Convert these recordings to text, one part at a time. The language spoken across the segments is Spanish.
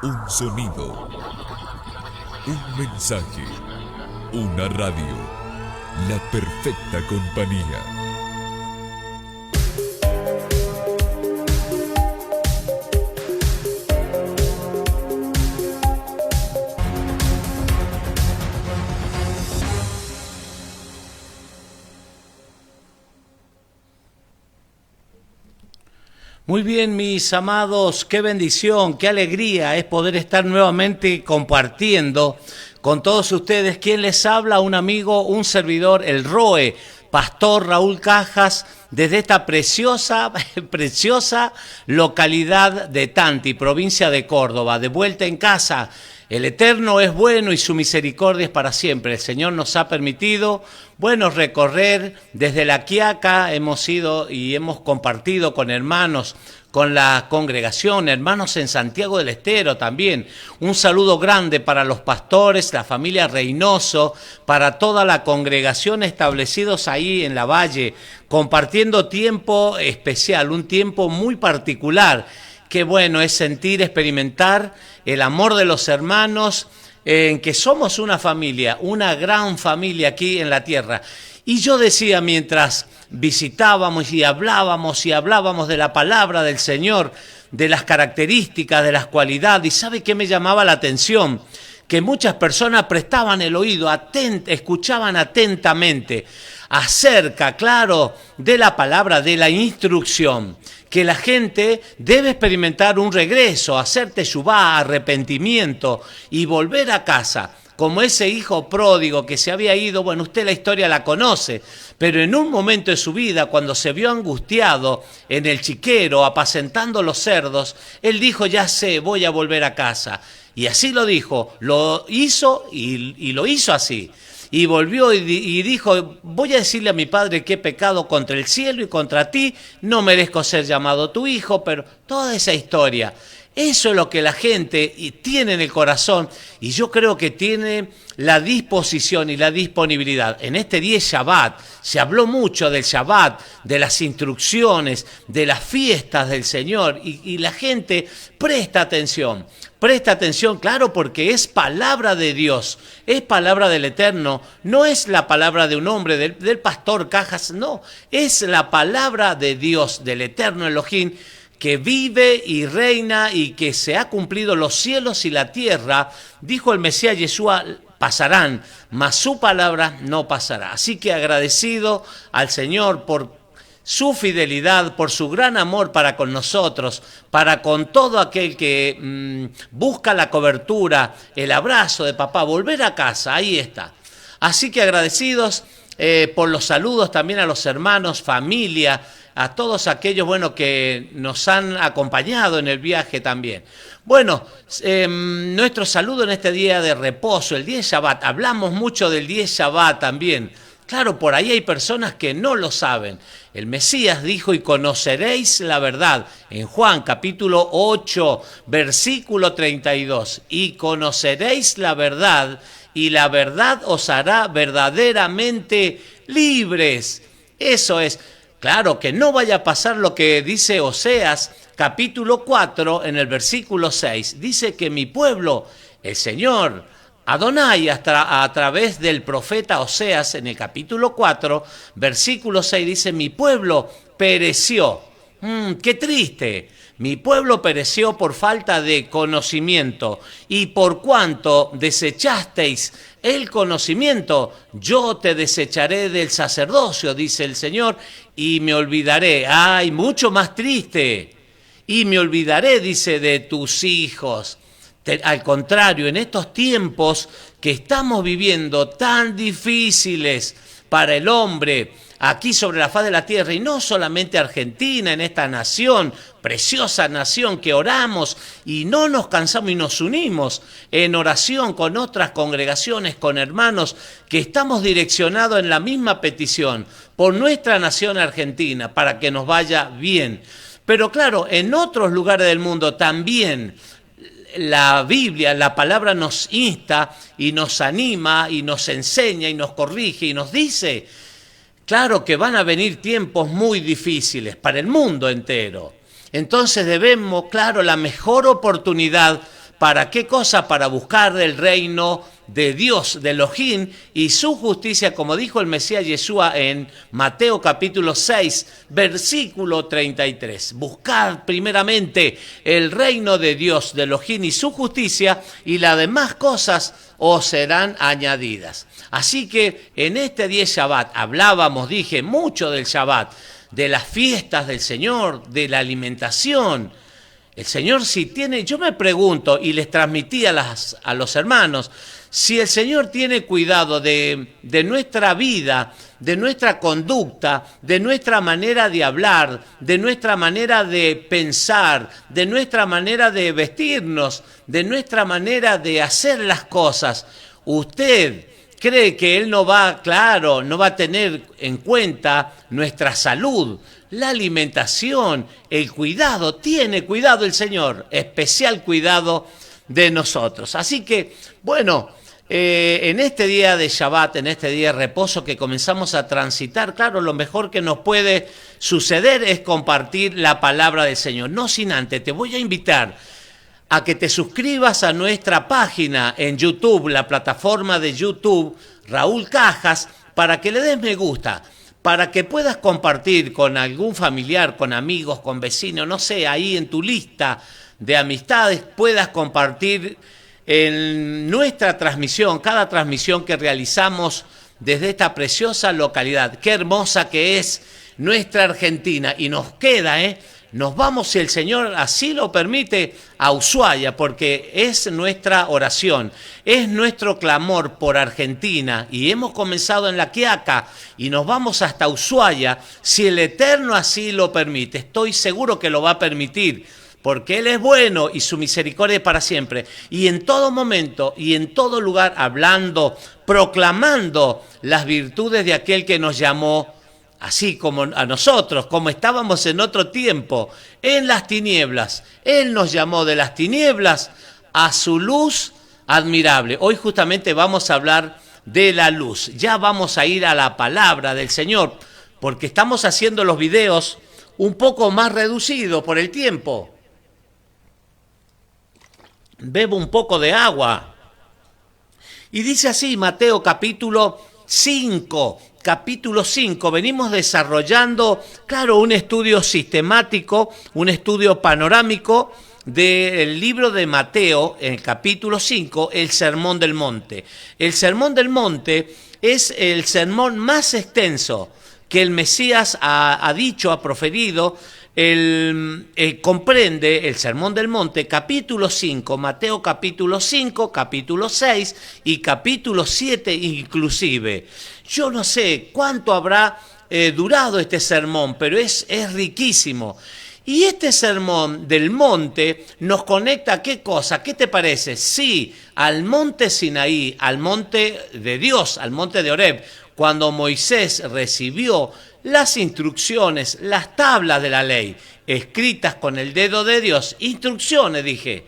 Un sonido, un mensaje, una radio, la perfecta compañía. Muy bien, mis amados, qué bendición, qué alegría es poder estar nuevamente compartiendo con todos ustedes. ¿Quién les habla? Un amigo, un servidor, el ROE, Pastor Raúl Cajas, desde esta preciosa localidad de Tanti, provincia de Córdoba, de vuelta en casa. El Eterno es bueno y su misericordia es para siempre. El Señor nos ha permitido, recorrer desde La Quiaca. Hemos ido y hemos compartido con hermanos, con la congregación, hermanos en Santiago del Estero también. Un saludo grande para los pastores, la familia Reynoso, para toda la congregación establecidos ahí en la Valle, compartiendo tiempo especial, un tiempo muy particular. Qué bueno es sentir, experimentar el amor de los hermanos, en que somos una familia, una gran familia aquí en la tierra. Y yo decía, mientras visitábamos y hablábamos de la palabra del Señor, de las características, de las cualidades, ¿y sabe qué me llamaba la atención? Que muchas personas prestaban el oído, escuchaban atentamente acerca, claro, de la palabra, de la instrucción, que la gente debe experimentar un regreso, hacer teshuvá, arrepentimiento y volver a casa, como ese hijo pródigo que se había ido. Bueno, usted la historia la conoce, pero en un momento de su vida, cuando se vio angustiado en el chiquero, apacentando los cerdos, él dijo, ya sé, voy a volver a casa. Y así lo dijo, lo hizo y lo hizo así. Y volvió y dijo, voy a decirle a mi padre que he pecado contra el cielo y contra ti, no merezco ser llamado tu hijo, pero toda esa historia. Eso es lo que la gente tiene en el corazón, y yo creo que tiene la disposición y la disponibilidad. En este día Shabbat se habló mucho del Shabbat, de las instrucciones, de las fiestas del Señor, y la gente presta atención, claro, porque es palabra de Dios, es palabra del Eterno, no es la palabra de un hombre, del pastor Cajas, no, es la palabra de Dios, del Eterno Elohim, que vive y reina y que se ha cumplido los cielos y la tierra. Dijo el Mesías Yeshua, pasarán, mas su palabra no pasará. Así que agradecido al Señor por su fidelidad, por su gran amor para con nosotros, para con todo aquel que busca la cobertura, el abrazo de papá, volver a casa, ahí está. Así que agradecidos por los saludos también a los hermanos, familia, a todos aquellos, que nos han acompañado en el viaje también. Nuestro saludo en este día de reposo, el día de Shabbat. Hablamos mucho del día de Shabbat también. Claro, por ahí hay personas que no lo saben. El Mesías dijo, y conoceréis la verdad, en Juan capítulo 8, versículo 32. Y conoceréis la verdad, y la verdad os hará verdaderamente libres. Eso es. Claro, que no vaya a pasar lo que dice Oseas, capítulo 4, en el versículo 6. Dice que mi pueblo, el Señor, Adonai, a través del profeta Oseas, en el capítulo 4, versículo 6, dice, mi pueblo pereció. ¡Qué triste! Mi pueblo pereció por falta de conocimiento, y por cuanto desechasteis el conocimiento, yo te desecharé del sacerdocio, dice el Señor, y me olvidaré. ¡Ay, mucho más triste! Y me olvidaré, dice, de tus hijos. Al contrario, en estos tiempos que estamos viviendo tan difíciles para el hombre, aquí sobre la faz de la tierra, y no solamente Argentina, en esta nación, preciosa nación que oramos y no nos cansamos y nos unimos en oración con otras congregaciones, con hermanos que estamos direccionados en la misma petición por nuestra nación Argentina para que nos vaya bien. Pero claro, en otros lugares del mundo también la Biblia, la palabra nos insta y nos anima y nos enseña y nos corrige y nos dice, claro que van a venir tiempos muy difíciles para el mundo entero. Entonces debemos, claro, la mejor oportunidad ¿Para qué cosa? Para buscar el reino de Dios, de Elohim, y su justicia, como dijo el Mesías Yeshua en Mateo capítulo 6, versículo 33. Buscad primeramente el reino de Dios, de Elohim y su justicia, y las demás cosas os serán añadidas. Así que en este día Shabbat hablábamos, dije, mucho del Shabbat, de las fiestas del Señor, de la alimentación. El Señor si tiene, yo me pregunto y les transmití a los hermanos, si el Señor tiene cuidado de nuestra vida, de nuestra conducta, de nuestra manera de hablar, de nuestra manera de pensar, de nuestra manera de vestirnos, de nuestra manera de hacer las cosas, ¿usted cree que Él no va a tener en cuenta nuestra salud, la alimentación, el cuidado? Tiene cuidado el Señor, especial cuidado de nosotros. Así que, bueno, en este día de Shabbat, en este día de reposo que comenzamos a transitar, claro, lo mejor que nos puede suceder es compartir la palabra del Señor. No sin antes, te voy a invitar a que te suscribas a nuestra página en YouTube, la plataforma de YouTube, Raúl Cajas, para que le des me gusta, para que puedas compartir con algún familiar, con amigos, con vecinos, no sé, ahí en tu lista de amistades puedas compartir en nuestra transmisión, cada transmisión que realizamos desde esta preciosa localidad. Qué hermosa que es nuestra Argentina, y nos queda, nos vamos, si el Señor así lo permite, a Ushuaia, porque es nuestra oración, es nuestro clamor por Argentina, y hemos comenzado en La Quiaca y nos vamos hasta Ushuaia, si el Eterno así lo permite. Estoy seguro que lo va a permitir, porque Él es bueno y su misericordia es para siempre. Y en todo momento y en todo lugar, hablando, proclamando las virtudes de aquel que nos llamó, así como a nosotros, como estábamos en otro tiempo, en las tinieblas. Él nos llamó de las tinieblas a su luz admirable. Hoy justamente vamos a hablar de la luz. Ya vamos a ir a la palabra del Señor, porque estamos haciendo los videos un poco más reducidos por el tiempo. Bebo un poco de agua. Y dice así Mateo capítulo 5. Capítulo 5, venimos desarrollando, claro, un estudio sistemático, un estudio panorámico del libro de Mateo, en el capítulo 5, el Sermón del Monte. El Sermón del Monte es el sermón más extenso que el Mesías ha dicho, ha proferido. Comprende el Sermón del Monte, capítulo 5, Mateo capítulo 5, capítulo 6 y capítulo 7 inclusive. Yo no sé cuánto habrá durado este sermón, pero es riquísimo. Y este Sermón del Monte nos conecta a ¿qué cosa? ¿Qué te parece? Sí, al monte Sinaí, al monte de Dios, al monte de Horeb, cuando Moisés recibió las instrucciones, las tablas de la ley, escritas con el dedo de Dios, instrucciones, dije,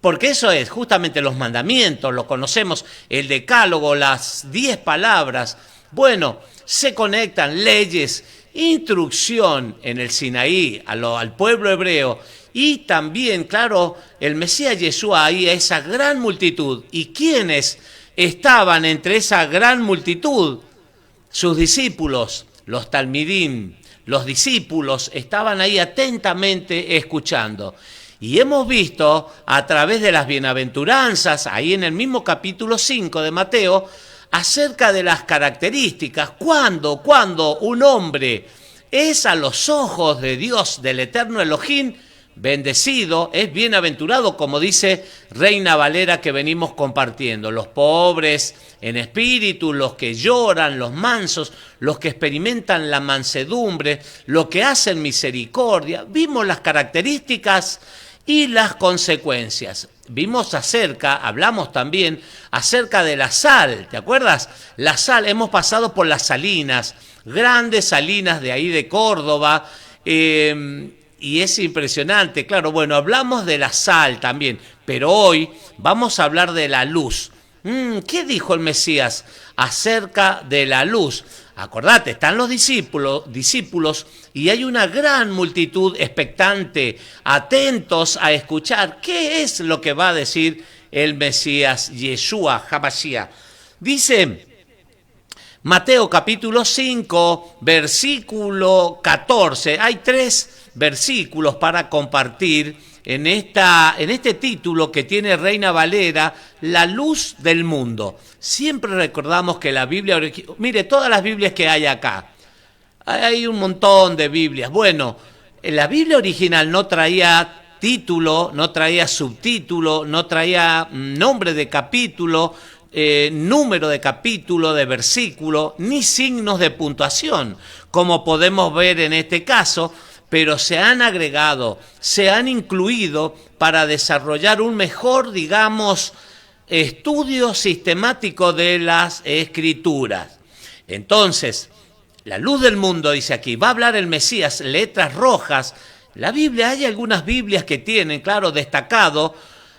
porque eso es justamente los mandamientos, lo conocemos, el decálogo, las 10 palabras, bueno, se conectan leyes, instrucción en el Sinaí, al pueblo hebreo, y también, claro, el Mesías Yeshua ahí, a esa gran multitud. ¿Y quiénes estaban entre esa gran multitud? Sus discípulos, los talmidim, los discípulos estaban ahí atentamente escuchando. Y hemos visto a través de las bienaventuranzas, ahí en el mismo capítulo 5 de Mateo, acerca de las características, cuando un hombre es a los ojos de Dios, del eterno Elohim, bendecido, es bienaventurado, como dice Reina Valera que venimos compartiendo. Los pobres en espíritu, los que lloran, los mansos, los que experimentan la mansedumbre, los que hacen misericordia. Vimos las características y las consecuencias. Hablamos también acerca de la sal, ¿te acuerdas? La sal, hemos pasado por las salinas, grandes salinas de ahí de Córdoba, y es impresionante, claro, bueno, hablamos de la sal también, pero hoy vamos a hablar de la luz. ¿Qué dijo el Mesías acerca de la luz? Acordate, están los discípulos y hay una gran multitud expectante, atentos a escuchar qué es lo que va a decir el Mesías, Yeshua HaMashiach. Dice Mateo capítulo 5, versículo 14. Hay 3 versículos para compartir en este título que tiene Reina Valera, la luz del mundo. Siempre recordamos que la Biblia, mire, todas las Biblias que hay acá, hay un montón de Biblias. Bueno, la Biblia original no traía título, no traía subtítulo, no traía nombre de capítulo, número de capítulo, de versículo, ni signos de puntuación, como podemos ver en este caso, pero se han agregado, se han incluido para desarrollar un mejor, digamos, estudio sistemático de las Escrituras. Entonces, la luz del mundo, dice aquí, va a hablar el Mesías, letras rojas. La Biblia, hay algunas Biblias que tienen, claro, destacado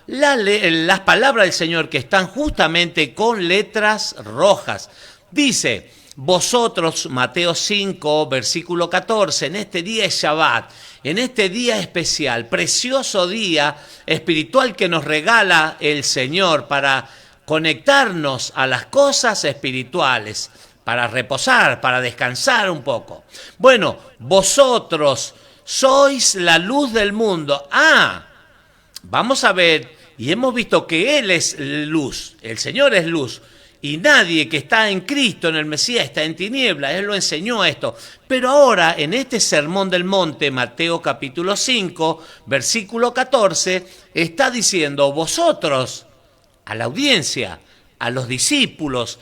las palabras del Señor que están justamente con letras rojas. Dice: vosotros, Mateo 5, versículo 14, en este día es Shabbat, en este día especial, precioso día espiritual que nos regala el Señor para conectarnos a las cosas espirituales, para reposar, para descansar un poco. Bueno, vosotros sois la luz del mundo. Vamos a ver, y hemos visto que Él es luz, el Señor es luz. Y nadie que está en Cristo, en el Mesías, está en tinieblas. Él lo enseñó esto. Pero ahora, en este Sermón del Monte, Mateo capítulo 5, versículo 14, está diciendo: vosotros, a la audiencia, a los discípulos,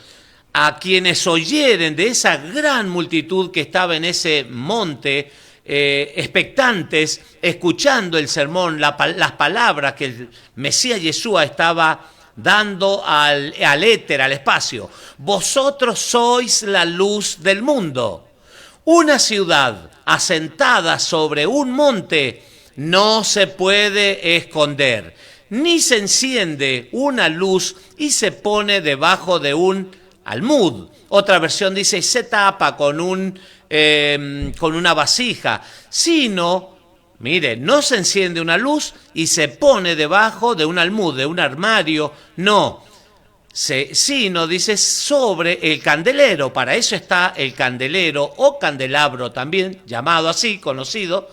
a quienes oyeren de esa gran multitud que estaba en ese monte, expectantes, escuchando el sermón, las palabras que el Mesías Yeshua estaba dando al éter, al espacio. Vosotros sois la luz del mundo. Una ciudad asentada sobre un monte no se puede esconder, ni se enciende una luz y se pone debajo de un almud. Otra versión dice: se tapa con una vasija, sino, mire, no se enciende una luz y se pone debajo de un almud, de un armario, no, sino, dice, sobre el candelero. Para eso está el candelero o candelabro también, llamado así, conocido,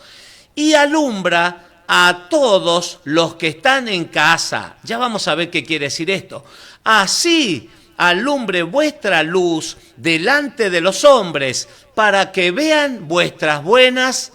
y alumbra a todos los que están en casa. Ya vamos a ver qué quiere decir esto. Así alumbre vuestra luz delante de los hombres, para que vean vuestras buenas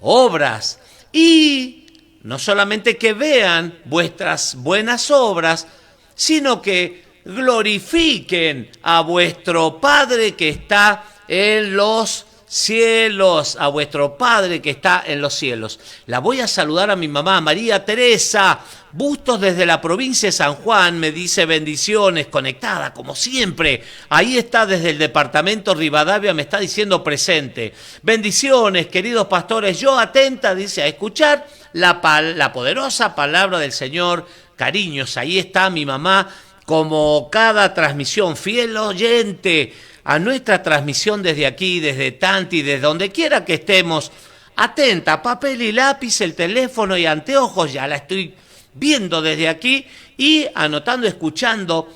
obras. Y no solamente que vean vuestras buenas obras, sino que glorifiquen a vuestro Padre que está en los cielos, a vuestro Padre que está en los cielos. La voy a saludar a mi mamá, María Teresa Bustos, desde la provincia de San Juan, me dice bendiciones, conectada como siempre. Ahí está desde el departamento Rivadavia, me está diciendo presente. Bendiciones, queridos pastores, yo atenta, dice, a escuchar la poderosa palabra del Señor. Cariños, ahí está mi mamá, como cada transmisión, fiel oyente a nuestra transmisión desde aquí, desde Tanti, desde donde quiera que estemos. Atenta, papel y lápiz, el teléfono y anteojos, ya la estoy viendo desde aquí y anotando, escuchando.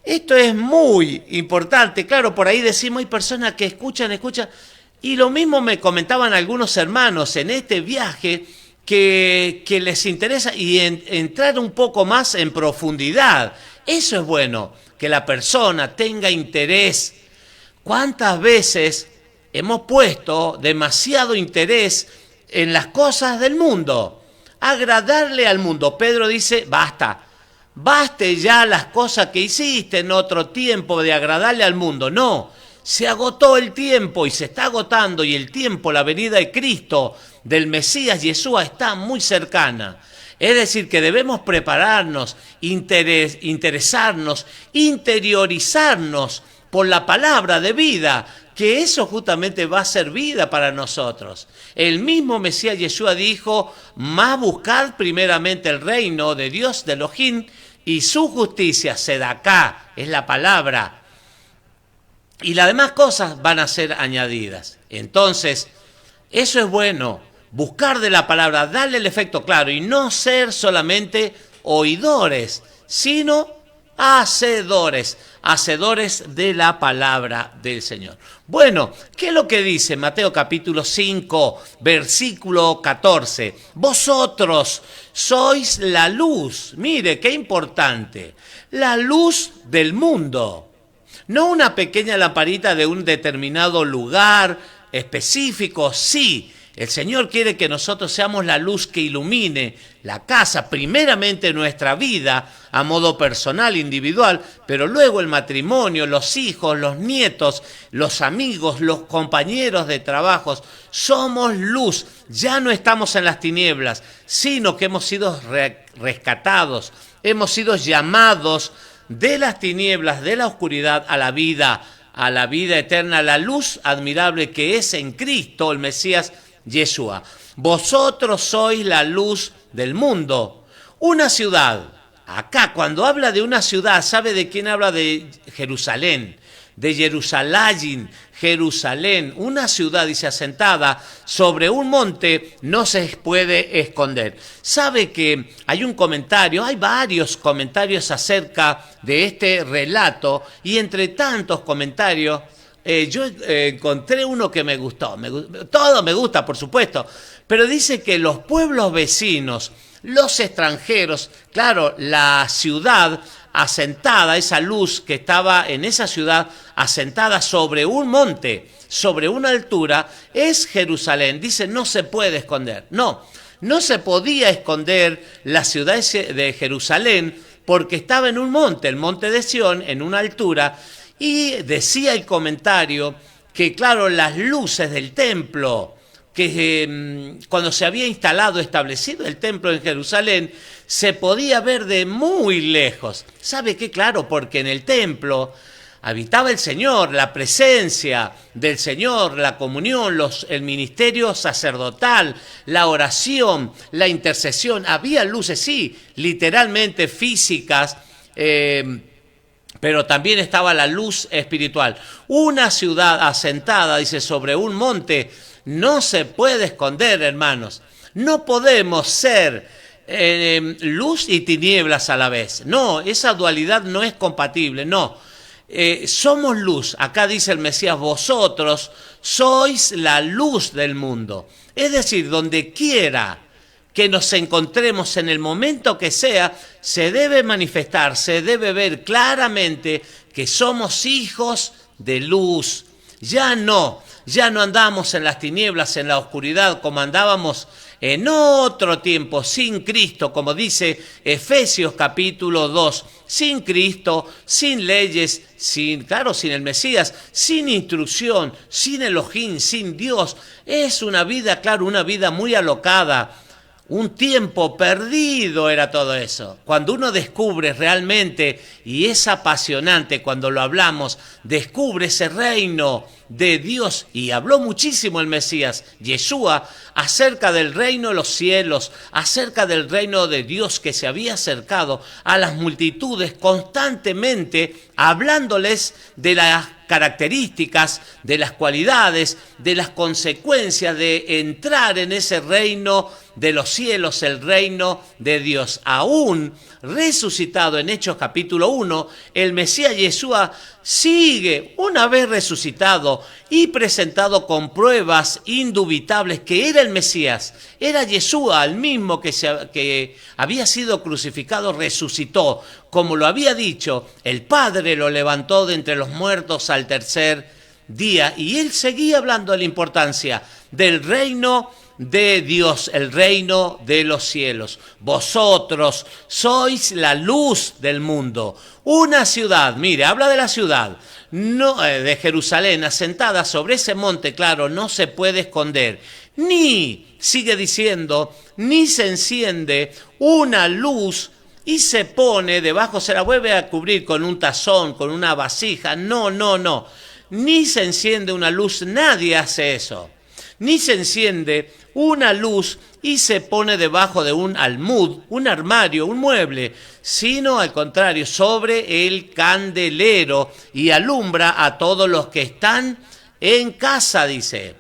Esto es muy importante. Claro, por ahí decimos, hay personas que escuchan, y lo mismo me comentaban algunos hermanos en este viaje, que les interesa y entrar un poco más en profundidad. Eso es bueno, que la persona tenga interés. ¿Cuántas veces hemos puesto demasiado interés en las cosas del mundo? Agradarle al mundo. Pedro dice: baste ya las cosas que hiciste en otro tiempo de agradarle al mundo. No, se agotó el tiempo y se está agotando, y el tiempo, la venida de Cristo, del Mesías Yeshua, está muy cercana. Es decir, que debemos prepararnos, interesarnos, interiorizarnos por la palabra de vida, que eso justamente va a ser vida para nosotros. El mismo Mesías Yeshua dijo: más buscad primeramente el reino de Dios, de Elohim, y su justicia, sedaká, es la palabra, y las demás cosas van a ser añadidas. Entonces, eso es bueno, buscar de la palabra, darle el efecto claro y no ser solamente oidores, sino hacedores, hacedores de la palabra del Señor. Bueno, ¿qué es lo que dice Mateo capítulo 5, versículo 14? Vosotros sois la luz, mire, qué importante, la luz del mundo. No una pequeña lamparita de un determinado lugar específico, sí. El Señor quiere que nosotros seamos la luz que ilumine la casa, primeramente nuestra vida a modo personal, individual, pero luego el matrimonio, los hijos, los nietos, los amigos, los compañeros de trabajos. Somos luz, ya no estamos en las tinieblas, sino que hemos sido rescatados, hemos sido llamados de las tinieblas, de la oscuridad a la vida eterna, la luz admirable que es en Cristo, el Mesías Yeshua. Vosotros sois la luz del mundo. Una ciudad, acá cuando habla de una ciudad, ¿sabe de quién habla? De Jerusalén, de Jerusalén, una ciudad, dice, asentada sobre un monte, no se puede esconder. ¿Sabe que hay un comentario, hay varios comentarios acerca de este relato? Y entre tantos comentarios, yo encontré uno que me gustó. Todo me gusta, por supuesto, pero dice que los pueblos vecinos, los extranjeros, claro, la ciudad asentada, esa luz que estaba en esa ciudad asentada sobre un monte, sobre una altura, es Jerusalén. Dice, no se puede esconder. No se podía esconder la ciudad de Jerusalén porque estaba en un monte, el monte de Sión, en una altura, y decía el comentario que, claro, las luces del templo, que cuando se había establecido el templo en Jerusalén, se podía ver de muy lejos. ¿Sabe qué? Claro, porque en el templo habitaba el Señor, la presencia del Señor, la comunión, el ministerio sacerdotal, la oración, la intercesión. Había luces, sí, literalmente físicas, pero también estaba la luz espiritual. Una ciudad asentada, dice, sobre un monte, no se puede esconder, hermanos. No podemos ser luz y tinieblas a la vez. No, esa dualidad no es compatible, no. Somos luz. Acá dice el Mesías, vosotros sois la luz del mundo. Es decir, donde quiera que nos encontremos, en el momento que sea, se debe manifestar, se debe ver claramente que somos hijos de luz. Ya no andamos en las tinieblas, en la oscuridad, como andábamos en otro tiempo, sin Cristo, como dice Efesios capítulo 2, sin Cristo, sin leyes, sin el Mesías, sin instrucción, sin Elohim, sin Dios. Es una vida, claro, una vida muy alocada. Un tiempo perdido era todo eso. Cuando uno descubre realmente, y es apasionante cuando lo hablamos, descubre ese reino de Dios, y habló muchísimo el Mesías, Yeshua, acerca del reino de los cielos, acerca del reino de Dios que se había acercado a las multitudes constantemente, hablándoles de las características, de las cualidades, de las consecuencias de entrar en ese reino de los cielos, el reino de Dios. Aún resucitado en Hechos capítulo 1, el Mesías Yeshua sigue, una vez resucitado y presentado con pruebas indubitables que era el Mesías, era Yeshua, el mismo que había sido crucificado, resucitó, como lo había dicho, el Padre lo levantó de entre los muertos al tercer día, y él seguía hablando de la importancia del reino de Dios, el reino de los cielos. Vosotros sois la luz del mundo. Una ciudad, mire, habla de la ciudad, de Jerusalén, asentada sobre ese monte, claro, no se puede esconder. Sigue diciendo, ni se enciende una luz y se pone debajo, se la vuelve a cubrir con un tazón, con una vasija. No. Ni se enciende una luz, nadie hace eso. Ni se enciende una luz y se pone debajo de un almud, un armario, un mueble, sino al contrario, sobre el candelero y alumbra a todos los que están en casa, dice.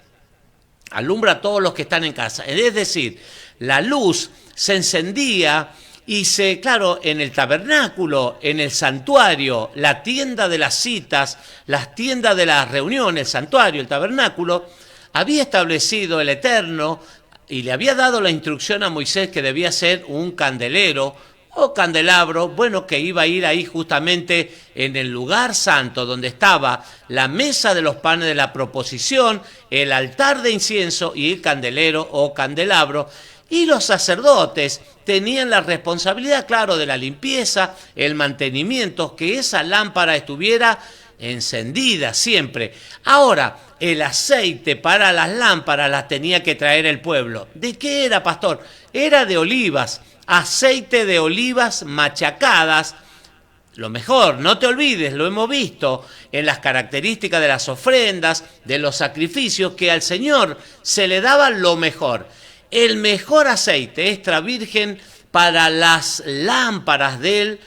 Alumbra a todos los que están en casa. Es decir, la luz se encendía y claro, en el tabernáculo, en el santuario, la tienda de las citas, las tiendas de las reuniones, el santuario, el tabernáculo, había establecido el Eterno y le había dado la instrucción a Moisés que debía ser un candelero o candelabro, bueno, que iba a ir ahí justamente en el lugar santo donde estaba la mesa de los panes de la proposición, el altar de incienso y el candelero o candelabro. Y los sacerdotes tenían la responsabilidad, claro, de la limpieza, el mantenimiento, que esa lámpara estuviera encendida siempre. Ahora, el aceite para las lámparas las tenía que traer el pueblo. ¿De qué era, pastor? Era de olivas, aceite de olivas machacadas. Lo mejor, no te olvides, lo hemos visto en las características de las ofrendas, de los sacrificios, que al Señor se le daba lo mejor. El mejor aceite extra virgen para las lámparas del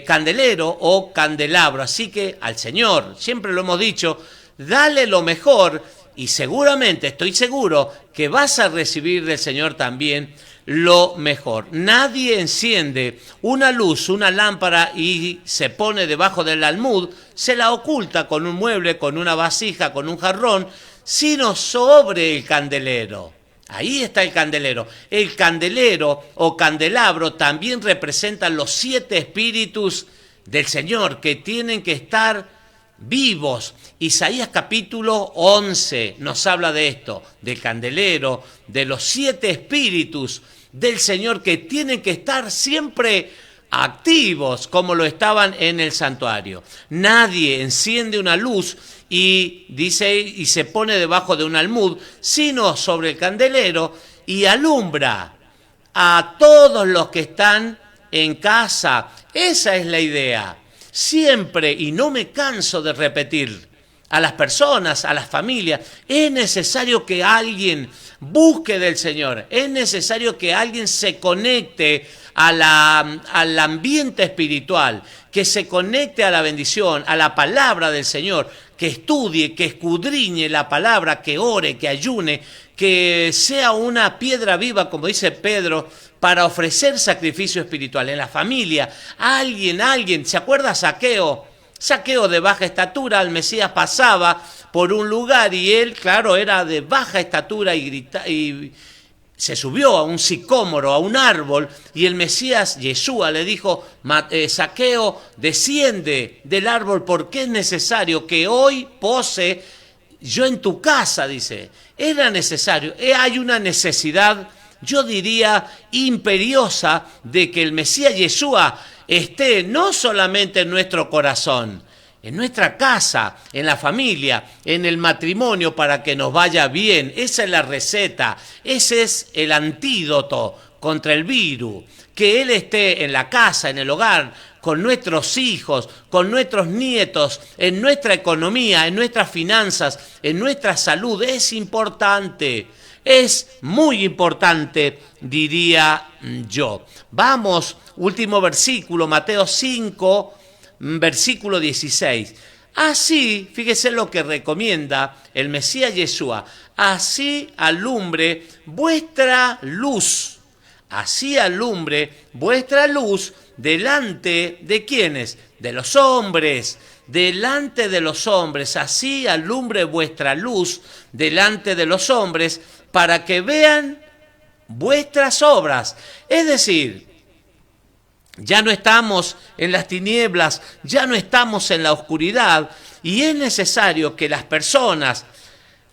candelero o candelabro. Así que al Señor, siempre lo hemos dicho, dale lo mejor y seguramente, estoy seguro, que vas a recibir del Señor también lo mejor. Nadie enciende una luz, una lámpara y se pone debajo del almud, se la oculta con un mueble, con una vasija, con un jarrón, sino sobre el candelero. Ahí está el candelero. El candelero o candelabro también representa los 7 espíritus del Señor que tienen que estar vivos. Isaías capítulo 11 nos habla de esto, del candelero, de los 7 espíritus del Señor que tienen que estar siempre activos como lo estaban en el santuario. Nadie enciende una luz y dice y se pone debajo de un almud, sino sobre el candelero y alumbra a todos los que están en casa. Esa es la idea. Siempre, y no me canso de repetir, a las personas, a las familias, es necesario que alguien busque del Señor, es necesario que alguien se conecte al ambiente espiritual, que se conecte a la bendición, a la palabra del Señor, que estudie, que escudriñe la palabra, que ore, que ayune, que sea una piedra viva, como dice Pedro, para ofrecer sacrificio espiritual. En la familia, alguien, ¿se acuerda Zaqueo? Zaqueo de baja estatura, el Mesías pasaba por un lugar y él, claro, era de baja estatura y se subió a un sicómoro, a un árbol, y el Mesías, Yeshua, le dijo, Zaqueo, desciende del árbol porque es necesario que hoy pose yo en tu casa, dice. Era necesario, hay una necesidad, yo diría, imperiosa de que el Mesías Yeshua esté no solamente en nuestro corazón, en nuestra casa, en la familia, en el matrimonio, para que nos vaya bien. Esa es la receta, ese es el antídoto contra el virus. Que Él esté en la casa, en el hogar, con nuestros hijos, con nuestros nietos, en nuestra economía, en nuestras finanzas, en nuestra salud. Es importante, es muy importante, diría yo. Vamos, último versículo, Mateo 5, versículo 16. Así, fíjese lo que recomienda el Mesías Yeshua, así alumbre vuestra luz. Así alumbre vuestra luz delante de ¿quiénes? De los hombres, delante de los hombres. Así alumbre vuestra luz delante de los hombres para que vean vuestras obras. Es decir, ya no estamos en las tinieblas, ya no estamos en la oscuridad y es necesario que las personas,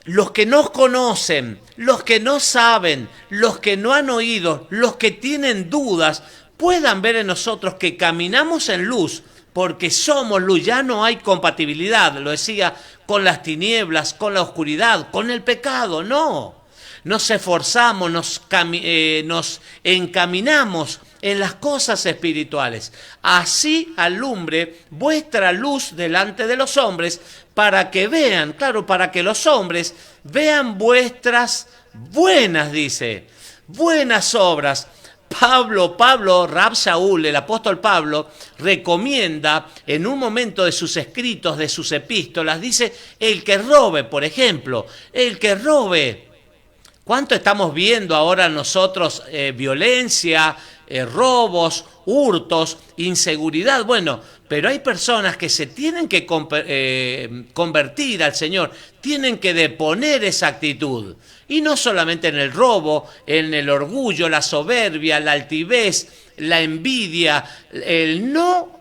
los que nos conocen, los que no saben, los que no han oído, los que tienen dudas, puedan ver en nosotros que caminamos en luz, porque somos luz, ya no hay compatibilidad, lo decía, con las tinieblas, con la oscuridad, con el pecado, no. Nos esforzamos, nos encaminamos en las cosas espirituales. Así alumbre vuestra luz delante de los hombres para que vean, claro, para que los hombres vean vuestras buenas, dice, buenas obras. Rab Shaul, el apóstol Pablo, recomienda en un momento de sus escritos, de sus epístolas, dice, el que robe, por ejemplo, el que robe. ¿Cuánto estamos viendo ahora nosotros violencia, robos, hurtos, inseguridad? Bueno, pero hay personas que se tienen que convertir al Señor, tienen que deponer esa actitud. Y no solamente en el robo, en el orgullo, la soberbia, la altivez, la envidia, el no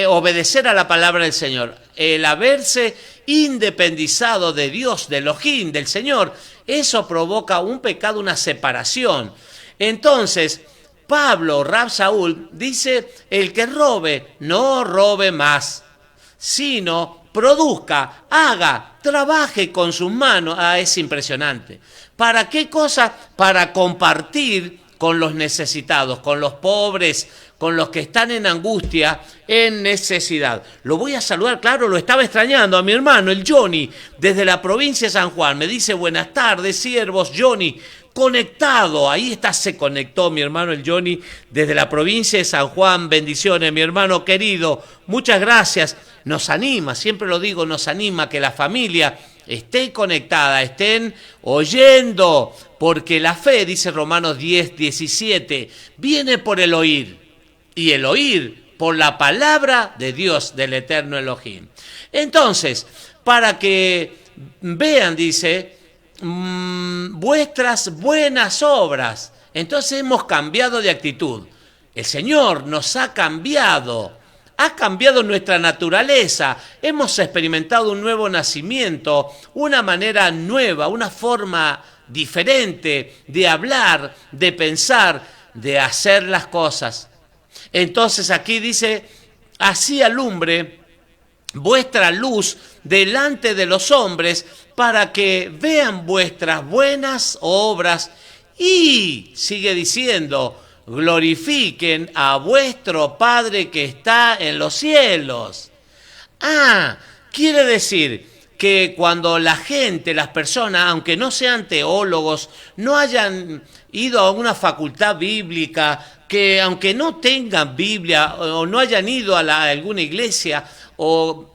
obedecer a la palabra del Señor, el haberse independizado de Dios, del Elohim, del Señor, eso provoca un pecado, una separación. Entonces, Rab Shaul dice, el que robe, no robe más, sino produzca, haga, trabaje con sus manos. Es impresionante. ¿Para qué cosa? Para compartir con los necesitados, con los pobres, con los que están en angustia, en necesidad. Lo voy a saludar, claro, lo estaba extrañando a mi hermano, el Johnny, desde la provincia de San Juan. Me dice, buenas tardes, siervos, Johnny, conectado. Ahí está, se conectó mi hermano el Johnny desde la provincia de San Juan. Bendiciones, mi hermano querido. Muchas gracias. Nos anima, siempre lo digo, nos anima que la familia esté conectada, estén oyendo, porque la fe, dice Romanos 10:17, viene por el oír, y el oír por la palabra de Dios, del eterno Elohim. Entonces, para que vean, dice, vuestras buenas obras. Entonces hemos cambiado de actitud. El Señor nos ha cambiado nuestra naturaleza. Hemos experimentado un nuevo nacimiento, una manera nueva, una forma diferente de hablar, de pensar, de hacer las cosas. Entonces aquí dice, así alumbre vuestra luz delante de los hombres, para que vean vuestras buenas obras y, sigue diciendo, glorifiquen a vuestro Padre que está en los cielos. Quiere decir que cuando la gente, las personas, aunque no sean teólogos, no hayan ido a una facultad bíblica, que aunque no tengan Biblia o no hayan ido a alguna iglesia, o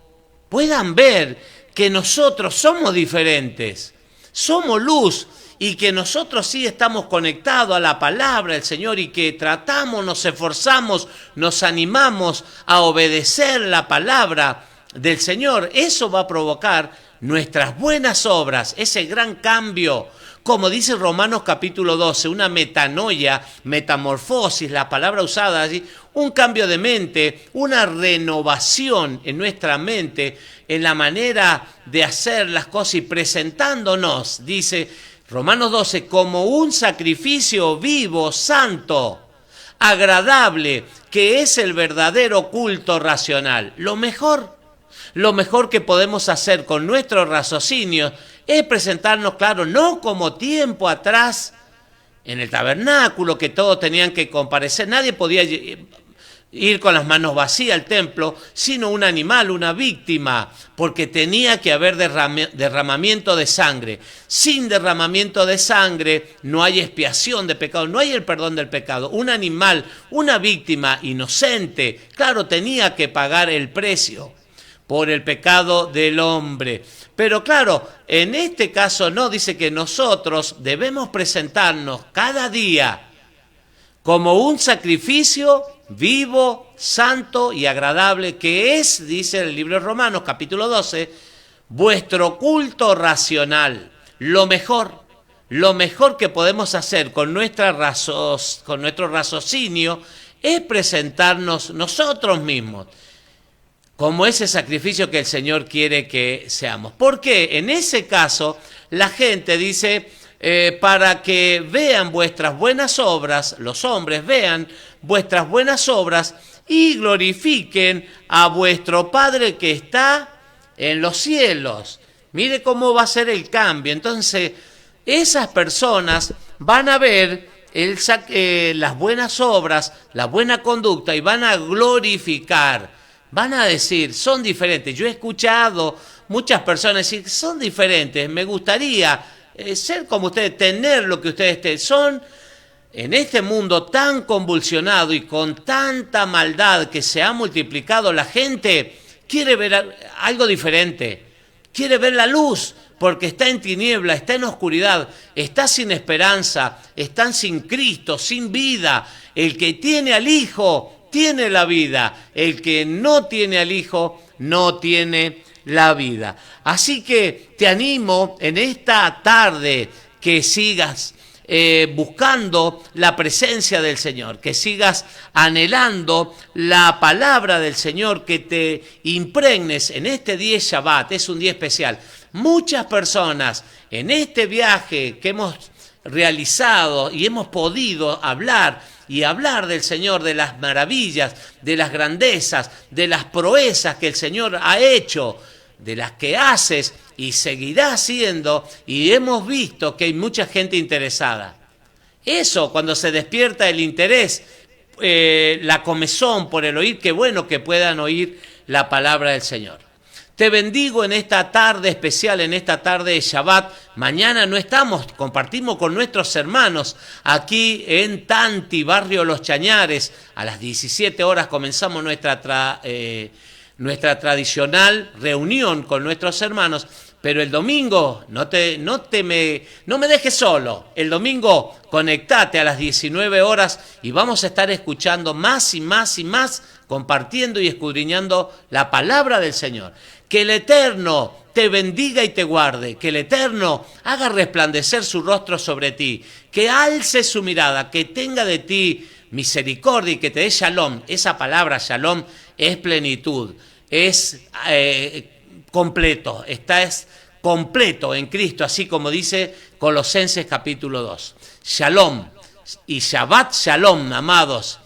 puedan ver que nosotros somos diferentes, somos luz, y que nosotros sí estamos conectados a la palabra del Señor y que tratamos, nos esforzamos, nos animamos a obedecer la palabra del Señor, eso va a provocar nuestras buenas obras, ese gran cambio. Como dice Romanos capítulo 12, una metanoia, metamorfosis, la palabra usada allí, un cambio de mente, una renovación en nuestra mente, en la manera de hacer las cosas y presentándonos, dice Romanos 12, como un sacrificio vivo, santo, agradable, que es el verdadero culto racional. Lo mejor que podemos hacer con nuestro raciocinio es presentarnos, claro, no como tiempo atrás en el tabernáculo, que todos tenían que comparecer, nadie podía ir con las manos vacías al templo, sino un animal, una víctima, porque tenía que haber derramamiento de sangre. Sin derramamiento de sangre no hay expiación de pecado, no hay el perdón del pecado. Un animal, una víctima inocente, claro, tenía que pagar el precio por el pecado del hombre. Pero claro, en este caso no, dice que nosotros debemos presentarnos cada día como un sacrificio vivo, santo y agradable, que es, dice el libro de Romanos, capítulo 12, vuestro culto racional. Lo mejor que podemos hacer con nuestro raciocinio es presentarnos nosotros mismos como ese sacrificio que el Señor quiere que seamos. Porque en ese caso la gente dice, para que vean vuestras buenas obras, los hombres vean vuestras buenas obras y glorifiquen a vuestro Padre que está en los cielos. Mire cómo va a ser el cambio. Entonces, esas personas van a ver las buenas obras, la buena conducta y van a glorificar. Van a decir, son diferentes. Yo he escuchado muchas personas decir, son diferentes, me gustaría ser como ustedes, tener lo que ustedes son. En este mundo tan convulsionado y con tanta maldad que se ha multiplicado, la gente quiere ver algo diferente, quiere ver la luz, porque está en tiniebla, está en oscuridad, está sin esperanza, están sin Cristo, sin vida. El que tiene al Hijo tiene la vida, el que no tiene al Hijo no tiene la vida. Así que te animo en esta tarde que sigas buscando la presencia del Señor, que sigas anhelando la palabra del Señor, que te impregnes en este día Shabbat, es un día especial. Muchas personas en este viaje que hemos realizado y hemos podido hablar del Señor, de las maravillas, de las grandezas, de las proezas que el Señor ha hecho, de las que haces y seguirá haciendo, y hemos visto que hay mucha gente interesada. Eso, cuando se despierta el interés, la comezón por el oír, qué bueno que puedan oír la palabra del Señor. Te bendigo en esta tarde especial, en esta tarde de Shabbat. Mañana no estamos, compartimos con nuestros hermanos aquí en Tanti, barrio Los Chañares. A las 17 horas comenzamos nuestra tradicional reunión con nuestros hermanos. Pero el domingo, no me dejes solo. El domingo conectate a las 19 horas y vamos a estar escuchando más y más y más, compartiendo y escudriñando la palabra del Señor. Que el Eterno te bendiga y te guarde, que el Eterno haga resplandecer su rostro sobre ti, que alce su mirada, que tenga de ti misericordia y que te dé shalom. Esa palabra shalom es plenitud, es completo, es completo en Cristo, así como dice Colosenses capítulo 2. Shalom y Shabbat shalom, amados.